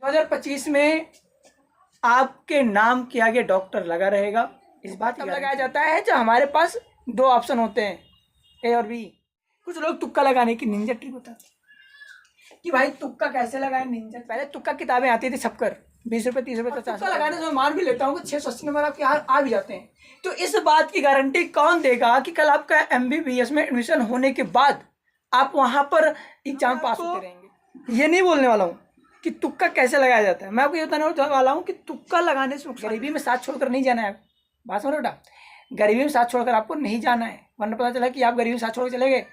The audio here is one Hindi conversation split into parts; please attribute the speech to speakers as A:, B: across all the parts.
A: 2025 में आपके नाम के आगे डॉक्टर लगा रहेगा। इस बात तब लगाया जाता है जब हमारे पास दो ऑप्शन होते हैं, ए और बी। कुछ लोग तुक्का लगाने की निंजा ट्रिक बताते हैं कि भाई तुक्का कैसे लगाएं निंजा। पहले तुक्का किताबें आती थी सबकर 20 रुपये 30 रुपये 50 रुपये लगाने से मैं मान भी लेता हूँ कि 680 नंबर आपके यहाँ आ भी जाते हैं। तो इस बात की गारंटी कौन देगा कि कल आपका MBBS में एडमिशन होने के बाद आप वहाँ पर एग्जाम पास होते रहेंगे। ये नहीं बोलने वाला हूँ कि तुक्का कैसे लगाया जाता है, मैं आपको ये बताने वाला हूँ कि तुक्का लगाने से गरीबी में साथ छोड़कर नहीं जाना है। बात समझ बेटा, गरीबी में साथ छोड़कर आपको नहीं जाना है, वरना पता चला कि आप गरीबी में साथ छोड़ के चले गए।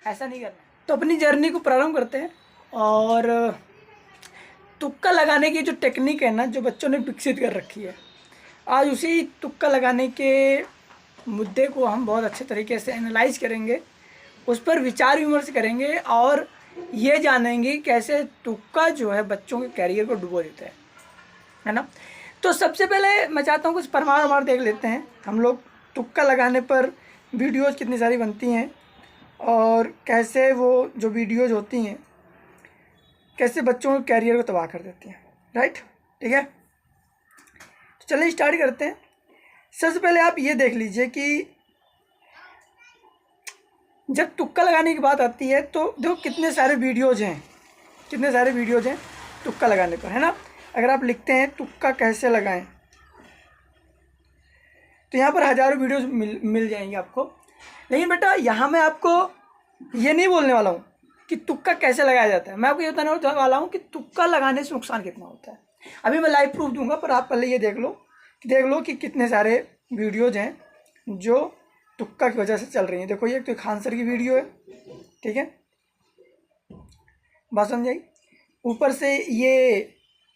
A: ऐसा नहीं करना। तो अपनी जर्नी को प्रारंभ करते हैं। और तुक्का लगाने की जो टेक्निक है ना, जो बच्चों ने विकसित कर रखी है, आज उसी तुक्का लगाने के मुद्दे को हम बहुत अच्छे तरीके से एनालाइज करेंगे, उस पर विचार विमर्श करेंगे और ये जानेंगे कैसे तुक्का जो है बच्चों के कैरियर को डुबो देता है ना। तो सबसे पहले मैं चाहता हूँ कुछ प्रमाण देख लेते हैं हम लोग। तुक्का लगाने पर वीडियोज़ कितनी सारी बनती हैं और कैसे वो जो वीडियोज़ होती हैं कैसे बच्चों के कैरियर को तबाह कर देती हैं। राइट, ठीक है, तो चलिए स्टार्ट करते हैं। सबसे पहले आप ये देख लीजिए कि जब तुक्का लगाने की बात आती है तो देखो कितने सारे वीडियोज़ हैं तुक्का लगाने पर, है ना। अगर आप लिखते हैं तुक्का कैसे लगाएं तो यहाँ पर हज़ारों वीडियोज़ मिल जाएंगे आपको। लेकिन बेटा यहाँ मैं आपको ये नहीं बोलने वाला हूँ कि तुक्का कैसे लगाया जाता है, मैं आपको ये बताने वाला हूँ कि तुक्का लगाने से नुकसान कितना होता है। अभी मैं लाइव प्रूफ दूंगा, पर आप पहले ये देख लो कि कितने सारे वीडियोज़ हैं जो तुक्का की वजह से चल रही है। देखो ये तो खान सर की वीडियो है, ठीक है, बात समझ आई। ऊपर से ये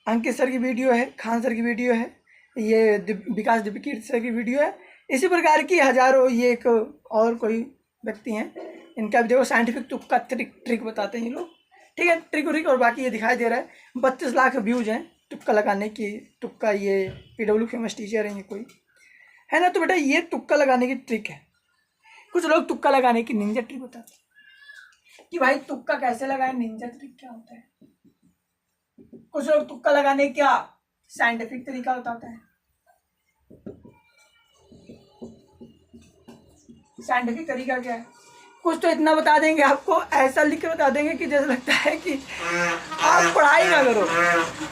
A: अंकित सर की वीडियो है, खान सर की वीडियो है, ये विकास दिव्यकीर्ति सर की वीडियो है। इसी प्रकार की हज़ारों, ये एक और कोई व्यक्ति हैं, इनका भी देखो साइंटिफिक तुक्का ट्रिक बताते हैं ये लोग, ठीक है, ट्रिक। और बाकी ये दिखाई दे रहा है 32 लाख व्यूज़ हैं तुक्का लगाने की। तुक्का ये PW फेमस टीचर हैं ये कोई, है ना। तो बेटा ये तुक्का लगाने की ट्रिक है। कुछ लोग तुक्का लगाने की निंजा ट्रिक बताते हैं कि भाई तुक्का कैसे लगाएं, निंजा ट्रिक क्या होता है। कुछ लोग तुक्का लगाने क्या साइंटिफिक तरीका बताते हैं। साइंटिफिक तरीका क्या है, कुछ तो इतना बता देंगे आपको, ऐसा लिख के बता देंगे कि जैसा लगता है कि आप पढ़ाई ना करो,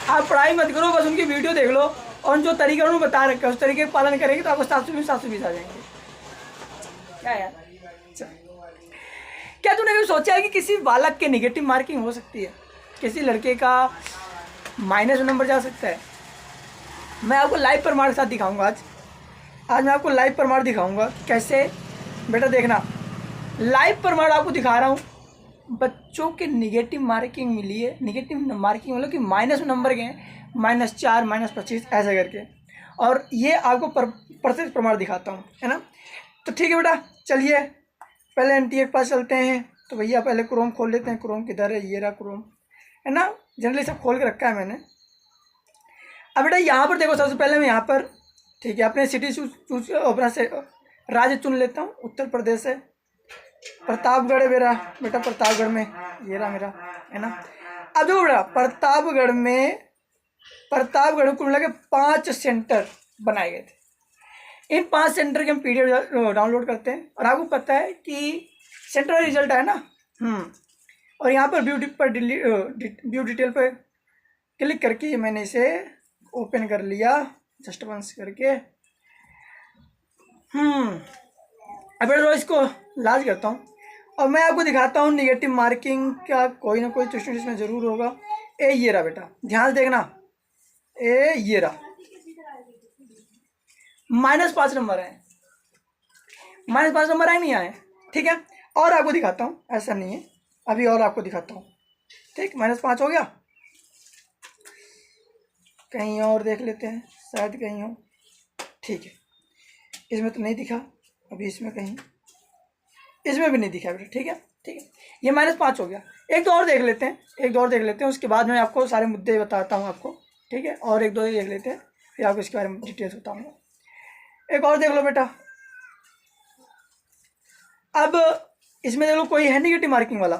A: आप पढ़ाई मत करो, बस उनकी वीडियो देख लो और जो तरीका उन्होंने बता रखा है उस तरीके का पालन करेंगे तो आपको 720 आ जाएंगे। क्या यार, क्या तूने कभी सोचा है कि किसी बालक के नेगेटिव मार्किंग हो सकती है, किसी लड़के का माइनस नंबर जा सकता है। मैं आपको लाइव प्रमाण के साथ दिखाऊंगा आज मैं आपको लाइव प्रमाण दिखाऊंगा कैसे। बेटा देखना, लाइव प्रमाण आपको दिखा रहा हूँ, बच्चों के नेगेटिव मार्किंग मिली है। नेगेटिव मार्किंग मतलब कि माइनस नंबर गए, -4 -25 ऐसा करके, और ये आपको प्रत्यक्ष प्रमाण दिखाता हूँ, है ना। तो ठीक है बेटा, चलिए पहले NTA के पास चलते हैं। तो भैया पहले क्रोम खोल लेते हैं। क्रोम किधर है, ये रहा क्रोम, है ना, जनरली सब खोल के रखा है मैंने। अब बेटा यहाँ पर देखो, सबसे पहले मैं यहाँ पर, ठीक है, अपने सिटी चूज अपना से राज्य चुन लेता हूँ। उत्तर प्रदेश है, प्रतापगढ़ है मेरा बेटा, प्रतापगढ़ में ये रहा मेरा, है ना। अब देखो बेटा, प्रतापगढ़ कुल मिला के 5 सेंटर बनाए गए थे। इन 5 सेंटर के हम PDF डाउनलोड करते हैं और आपको पता है कि सेंटर रिजल्ट है ना। और यहाँ पर व्यू डिटेल पर क्लिक करके मैंने इसे ओपन कर लिया, जस्ट वंस करके। अब इसको लाज करता हूँ और मैं आपको दिखाता हूँ निगेटिव मार्किंग का कोई ना कोई क्वेश्चन इसमें ज़रूर होगा। ये रहा बेटा, ध्यान से देखना, ये रहा -5 नंबर है, -5 नंबर आए नहीं आए, ठीक है। और आपको दिखाता हूँ, ऐसा नहीं है, अभी और आपको दिखाता हूँ, ठीक। -5 हो गया, कहीं और देख लेते हैं, शायद कहीं हो, ठीक है। इसमें तो नहीं दिखा, अभी इसमें कहीं, इसमें भी नहीं दिखा बेटा, ठीक है, ठीक है। ये -5 हो गया। एक दो और देख लेते हैं, उसके बाद मैं आपको सारे मुद्दे बताता हूँ आपको, ठीक है। और एक दो देख लेते हैं, फिर आपको इसके बारे में डिटेल्स बताऊँगा। एक और देख लो बेटा, अब इसमें देख लो कोई है नेगेटिव मार्किंग वाला,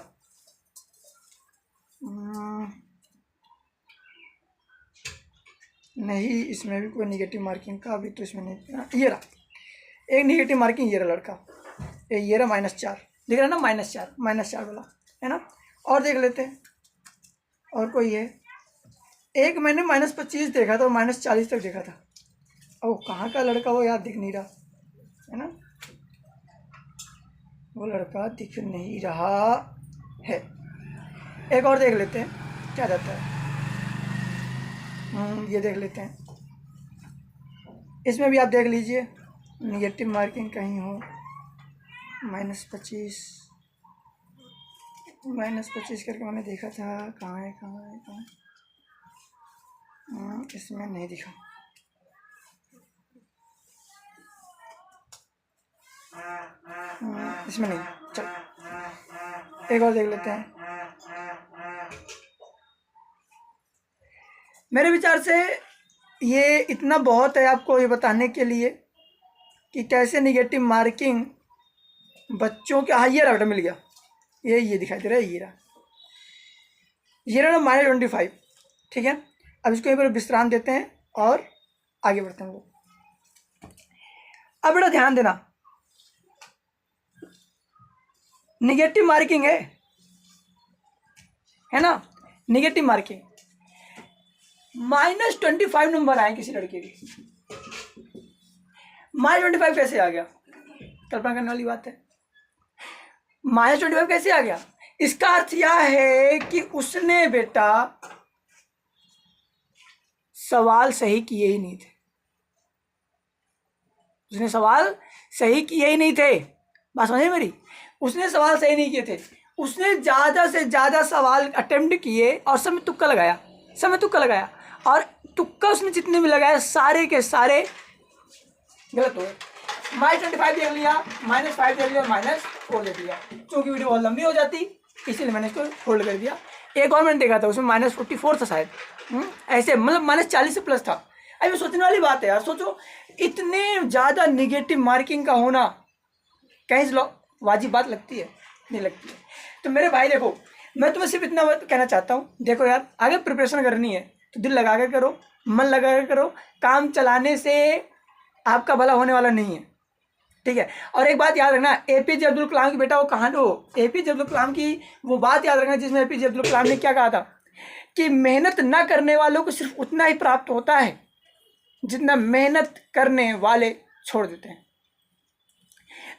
A: नहीं, इसमें भी कोई निगेटिव मार्किंग का अभी तो इसमें नहीं। ये रहा एक निगेटिव मार्किंग, ये रहा लड़का, ये रहा -4 दिख रहा है ना, -4 वाला है ना। और देख लेते हैं और कोई है। एक मैंने -25 देखा था और -40 तक देखा था। ओ कहाँ का लड़का वो यार, दिख नहीं रहा है ना, वो लड़का दिख नहीं रहा है। एक और देख लेते हैं क्या जाता है। ये देख लेते हैं, इसमें भी आप देख लीजिए निगेटिव मार्किंग कहीं हो। -25 करके मैंने देखा था, कहाँ है। इसमें नहीं दिखा। इसमें नहीं। चल एक और देख लेते हैं। मेरे विचार से ये इतना बहुत है आपको ये बताने के लिए कि कैसे निगेटिव मार्किंग बच्चों के। हाँ ये रहा, मिल गया, ये दिखाई दे रहा है, ये रहा -25। ठीक है, अब इसको यहीं पर विश्राम देते हैं और आगे बढ़ते हैं लोग। अब बेटा ध्यान देना, निगेटिव मार्किंग है ना, निगेटिव मार्किंग। -25 नंबर आए किसी लड़के के, -25 कैसे आ गया? कल्पना करने वाली बात है। -25 कैसे आ गया? इसका अर्थ यह है कि उसने बेटा सवाल सही किए ही नहीं थे। उसने सवाल सही किए ही नहीं थे, बात समझे मेरी? उसने सवाल सही नहीं किए थे। उसने ज़्यादा से ज़्यादा सवाल अटेम्प्ट किए और सब में तुक्का लगाया, और तुक्का उसने जितने भी लगाया सारे के सारे गलत हो गए। -25 देख लिया, -5 देख लिया, -4 देख लिया। क्योंकि वीडियो बहुत लंबी हो जाती इसीलिए मैंने इसको होल्ड कर दिया। एक और मैंने देखा था, उसमें -44 था शायद, ऐसे मतलब -40 से प्लस था। अभी सोचने वाली बात है यार, सोचो इतने ज़्यादा निगेटिव मार्किंग का होना कहीं वाजिब बात लगती है? नहीं लगती है। तो मेरे भाई देखो, मैं तुम्हें सिर्फ इतना कहना चाहता हूँ, देखो यार आगे प्रिपरेशन करनी है तो दिल लगा कर करो, मन लगा कर करो। काम चलाने से आपका भला होने वाला नहीं है, ठीक है। और एक बात याद रखना, APJ अब्दुल कलाम की बेटा वो कहानी, APJ अब्दुल कलाम की वो बात याद रखना जिसमें APJ अब्दुल कलाम ने क्या कहा था कि मेहनत ना करने वालों को सिर्फ उतना ही प्राप्त होता है जितना मेहनत करने वाले छोड़ देते हैं।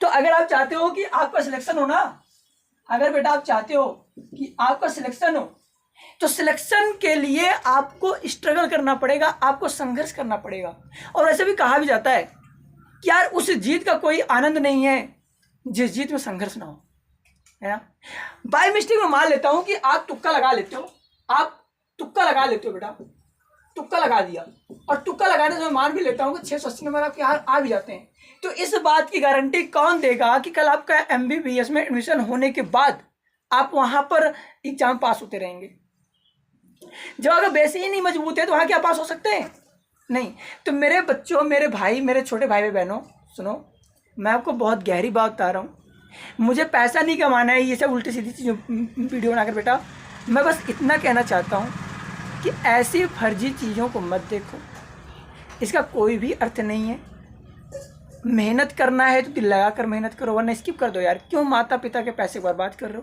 A: तो अगर आप चाहते हो कि आपका सिलेक्शन हो ना, अगर बेटा आप चाहते हो कि आपका सिलेक्शन हो, तो सिलेक्शन के लिए आपको स्ट्रगल करना पड़ेगा, आपको संघर्ष करना पड़ेगा। और ऐसे भी कहा भी जाता है कि यार उस जीत का कोई आनंद नहीं है जिस जीत में संघर्ष ना हो, है ना। बाय मिस्टेक में मान लेता हूं कि आप तुक्का लगा लेते हो, बेटा तुक्का लगा दिया, और तुक्का लगाने से मैं मान भी लेता हूं कि 680 नंबर आपके आ भी जाते हैं। तो इस बात की गारंटी कौन देगा कि कल आपका MBBS में एडमिशन होने के बाद आप वहां पर एग्जाम पास होते रहेंगे? जब अगर बेस ही नहीं मजबूत है तो वहां क्या पास हो सकते हैं? नहीं। तो मेरे बच्चों, मेरे भाई, मेरे छोटे भाई बहनों, सुनो, मैं आपको बहुत गहरी बात बता रहा हूँ। मुझे पैसा नहीं कमाना है ये सब उल्टी सीधी चीज़ों वीडियो बनाकर बेटा। मैं बस इतना कहना चाहता हूँ कि ऐसी फर्जी चीज़ों को मत देखो, इसका कोई भी अर्थ नहीं है। मेहनत करना है तो दिल लगा कर मेहनत करो, वरना स्किप कर दो यार। क्यों माता पिता के पैसे बर्बाद कर रहे हो?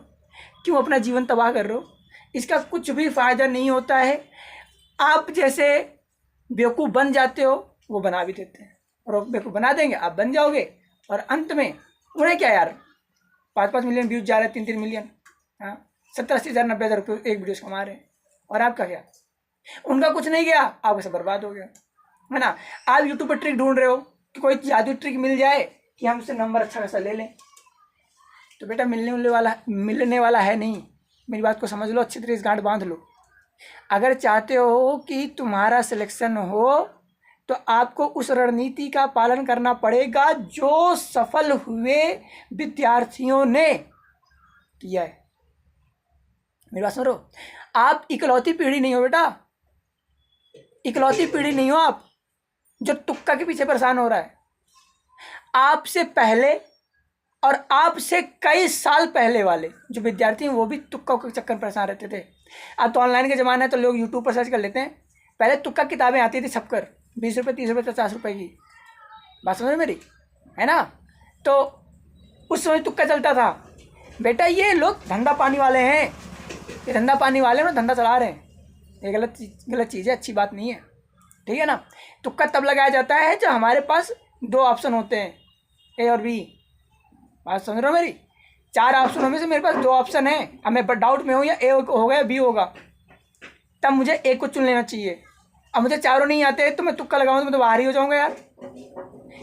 A: क्यों अपना जीवन तबाह कर रहे हो? इसका कुछ भी फ़ायदा नहीं होता है। आप जैसे बेवकूफ़ बन जाते हो वो बना भी देते हैं, और बेवकूफ़ बना देंगे, आप बन जाओगे, और अंत में उन्हें क्या यार 5-5 मिलियन व्यूज़ जा रहे हैं, 3-3 मिलियन, हाँ 70-80 हज़ार 90 हज़ार रुपये एक वीडियो कमा रहे हैं, और आपका क्या? उनका कुछ नहीं गया, आपका सब बर्बाद हो गया, है ना। आप यूट्यूब पर ट्रिक ढूंढ रहे हो कि कोई जादू ट्रिक मिल जाए कि हम उससे नंबर अच्छा खासा ले लें, तो बेटा मिलने वाला है नहीं। मेरी बात को समझ लो, अच्छी तरह इस गांठ बांध लो। अगर चाहते हो कि तुम्हारा सिलेक्शन हो तो आपको उस रणनीति का पालन करना पड़ेगा जो सफल हुए विद्यार्थियों ने किया है। मेरी बात सुनो, आप इकलौती पीढ़ी नहीं हो बेटा, इकलौती पीढ़ी नहीं हो आप जो तुक्का के पीछे परेशान हो रहा है। आपसे पहले और आपसे कई साल पहले वाले जो विद्यार्थी हैं वो भी तुक्का के चक्कर परेशान रहते थे। अब तो ऑनलाइन के ज़माना है तो लोग यूट्यूब पर सर्च कर लेते हैं, पहले तुक्का किताबें आती थी छपकर 20 रुपये 30 रुपये 50 रुपये की, बात समझ मेरी, है ना। तो उस समय तुक्का चलता था। बेटा ये लोग धंधा पानी वाले हैं, ये धंधा पानी वाले हैं, धंधा चला रहे हैं, ये गलत चीज़ है, अच्छी बात नहीं है, ठीक है ना। तुक्का तब लगाया जाता है जब हमारे पास 2 ऑप्शन होते हैं, ए और बी, बात समझ रहे हो मेरी। 4 ऑप्शनों में से मेरे पास 2 ऑप्शन हैं, अब मैं डाउट में हूँ या ए होगा या बी होगा, तब मुझे ए को चुन लेना चाहिए। अब मुझे चारों नहीं आते तो मैं तुक्का लगाऊंगा तो मैं तो बाहर ही हो जाऊंगा यार।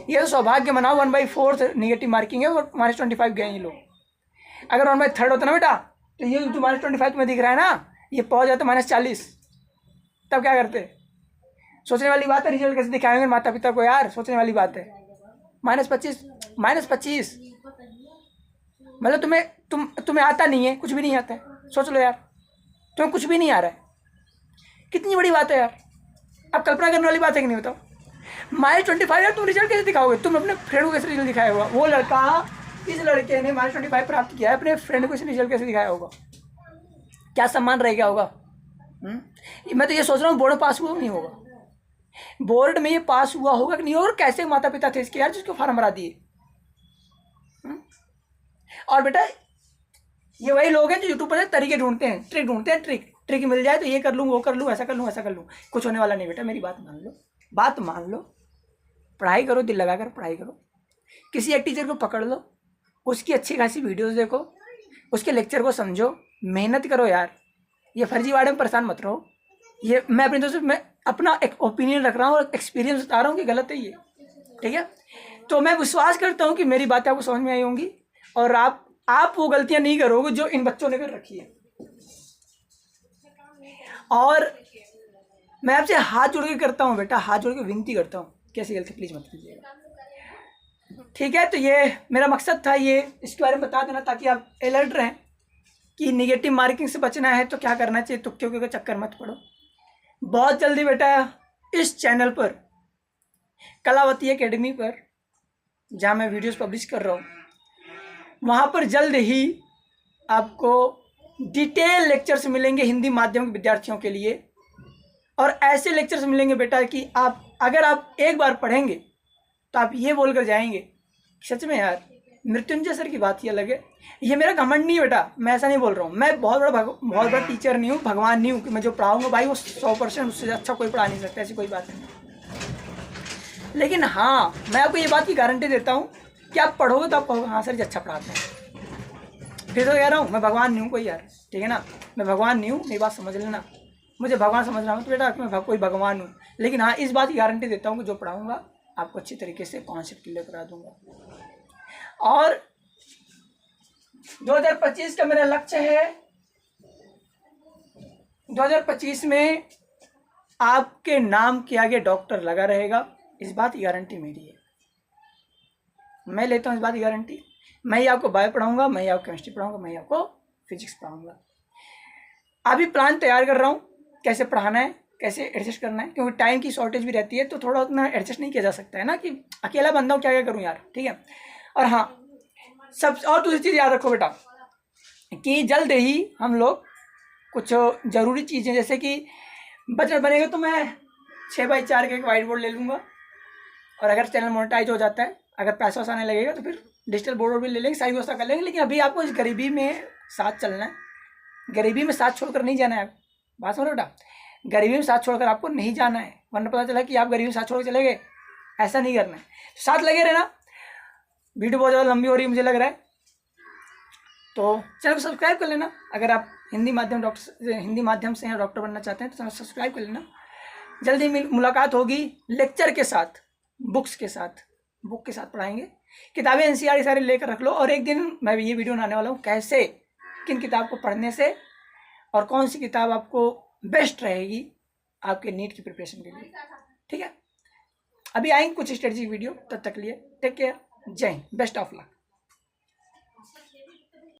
A: ये तो सौभाग्य मनाओ 1/4 निगेटिव मार्किंग है और -25 गए ये लोग। अगर 1/3 होता ना बेटा तो ये जो -25 तुम्हें दिख रहा है ना, ये पहुंच जाता -40, तब क्या करते। सोचने वाली बात है, रिजल्ट कैसे दिखाएंगे माता पिता को यार, सोचने वाली बात है। -25 मतलब तुम्हें आता नहीं है, कुछ भी नहीं आता है, सोच लो यार, तुम्हें कुछ भी नहीं आ रहा है, कितनी बड़ी बात है यार। अब कल्पना करने वाली बात है कि नहीं बताओ। -25 यार, तुम रिजल्ट कैसे दिखाओगे, तुम अपने फ्रेंड को कैसे रिजल्ट दिखाया होगा। वो लड़का, इस लड़के ने -25 प्राप्त किया है, अपने फ्रेंड को रिजल्ट कैसे दिखाया होगा, क्या सम्मान रह गया होगा। मैं तो ये सोच रहा हूँ बोर्ड पास हुआ नहीं होगा, बोर्ड में ये पास हुआ होगा कि नहीं, और कैसे माता पिता थे इसके यार जिसको फॉर्म भरा दिए। और बेटा ये वही लोग हैं जो यूट्यूब पर तरीके ढूंढते हैं, ट्रिक ढूंढते हैं, ट्रिक मिल जाए तो ये कर लूँ, वो कर लूँ, ऐसा कर लूँ, ऐसा कर लूँ। कुछ होने वाला नहीं बेटा, मेरी बात मान लो, पढ़ाई करो, दिल लगा कर पढ़ाई करो, किसी एक टीचर को पकड़ लो, उसकी अच्छी खासी वीडियोस देखो, उसके लेक्चर को समझो, मेहनत करो यार। ये फर्जीवाड़े में परेशान मत रहो। ये मैं अपनी तरफ से मैं अपना एक ओपिनियन रख रहा हूँ और एक्सपीरियंस बता रहा हूँ कि गलत है ये, ठीक है। तो मैं विश्वास करता हूँ कि मेरी बातें आपको समझ में आई होंगी और आप वो गलतियाँ नहीं करोगे जो इन बच्चों ने कर रखी है। और मैं आपसे हाथ जोड़ के करता हूँ बेटा, हाथ जोड़ के विनती करता हूँ, कैसी गलती प्लीज़ मत कीजिएगा, ठीक है। तो ये मेरा मकसद था, ये इसके बारे में बता देना ताकि आप अलर्ट रहें कि निगेटिव मार्किंग से बचना है तो क्या करना चाहिए, तुक्के के चक्कर मत पड़ो। बहुत जल्दी बेटा इस चैनल पर कलावती एकेडमी पर, जहाँ मैं वीडियोस पब्लिश कर रहा हूँ, वहाँ पर जल्द ही आपको डिटेल लेक्चर्स मिलेंगे हिंदी माध्यम के विद्यार्थियों के लिए। और ऐसे लेक्चर्स मिलेंगे बेटा कि अगर आप एक बार पढ़ेंगे तो आप ये बोल कर जाएंगे सच में यार मृत्युंजय सर की बात ही अलग है। ये मेरा घमंड नहीं है बेटा, मैं ऐसा नहीं बोल रहा हूँ, मैं बहुत बड़ा टीचर नहीं हूँ, भगवान नहीं हूँ कि मैं जो पढ़ाऊँगा भाई वो 100% उससे अच्छा कोई पढ़ा नहीं सकता, ऐसी कोई बात नहीं। लेकिन हाँ, मैं आपको ये बात की गारंटी देता हूँ कि आप पढ़ोगे तो आप कहोगे हाँ सर जी अच्छा पढ़ाते हैं। फिर तो कह रहा हूँ मैं भगवान नहीं हूँ कोई यार, ठीक है ना, मैं भगवान नहीं हूँ, मेरी बात समझ लेना। मुझे भगवान समझना हो तो बेटा मैं कोई भगवान हूँ, लेकिन हाँ इस बात की गारंटी देता हूँ कि जो पढ़ाऊँगा आपको अच्छी तरीके से कॉन्सेप्ट क्लियर करा दूँगा। और 2025 का मेरा लक्ष्य है, 2025 में आपके नाम के आगे डॉक्टर लगा रहेगा, इस बात की गारंटी मेरी है, मैं लेता हूँ इस बात की गारंटी। मैं ही आपको बायो पढ़ाऊँगा, मैं ही आपको केमिस्ट्री पढ़ाऊँगा, मैं ही आपको फिजिक्स पढ़ाऊँगा। अभी प्लान तैयार कर रहा हूँ कैसे पढ़ाना है, कैसे एडजस्ट करना है, क्योंकि टाइम की शॉर्टेज भी रहती है तो थोड़ा उतना एडजस्ट नहीं किया जा सकता है ना कि अकेला बंदा हूँ क्या क्या करूँ यार, ठीक है। और हाँ और दूसरी चीज़ याद रखो बेटा कि जल्द ही हम लोग कुछ ज़रूरी चीज़ें जैसे कि बजट बनेगा तो मैं 6x4 का एक वाइट बोर्ड ले लूँगा, और अगर चैनल मोनेटाइज हो जाता है, अगर पैसा वैसा आने लगेगा तो फिर डिजिटल बोर्ड भी ले लेंगे, सारी व्यवस्था कर लेंगे। लेकिन अभी आपको इस गरीबी में साथ चलना है, गरीबी में साथ छोड़कर नहीं जाना है। बात समझो बेटा, गरीबी में साथ छोड़कर आपको नहीं जाना है, वरना पता चला कि आप गरीबी में साथ छोड़ के चले गए, ऐसा नहीं करना है, साथ लगे रहना। वीडियो बहुत ज़्यादा लंबी हो रही है मुझे लग रहा है, तो चैनल को सब्सक्राइब कर लेना। अगर आप हिंदी माध्यम से डॉक्टर बनना चाहते हैं तो चैनल सब्सक्राइब कर लेना। जल्दी मुलाकात होगी लेक्चर के साथ, बुक के साथ पढ़ाएंगे। किताबें NCERT सारी लेकर रख लो, और एक दिन मैं ये वीडियो बनाने वाला हूँ कैसे किन किताब को पढ़ने से और कौन सी किताब आपको बेस्ट रहेगी आपके नीट की प्रिपरेशन के लिए, ठीक है। अभी आएंगे कुछ स्ट्रेटजी वीडियो, तब तक लिए टेक केयर, जय हिंद, बेस्ट ऑफ लक।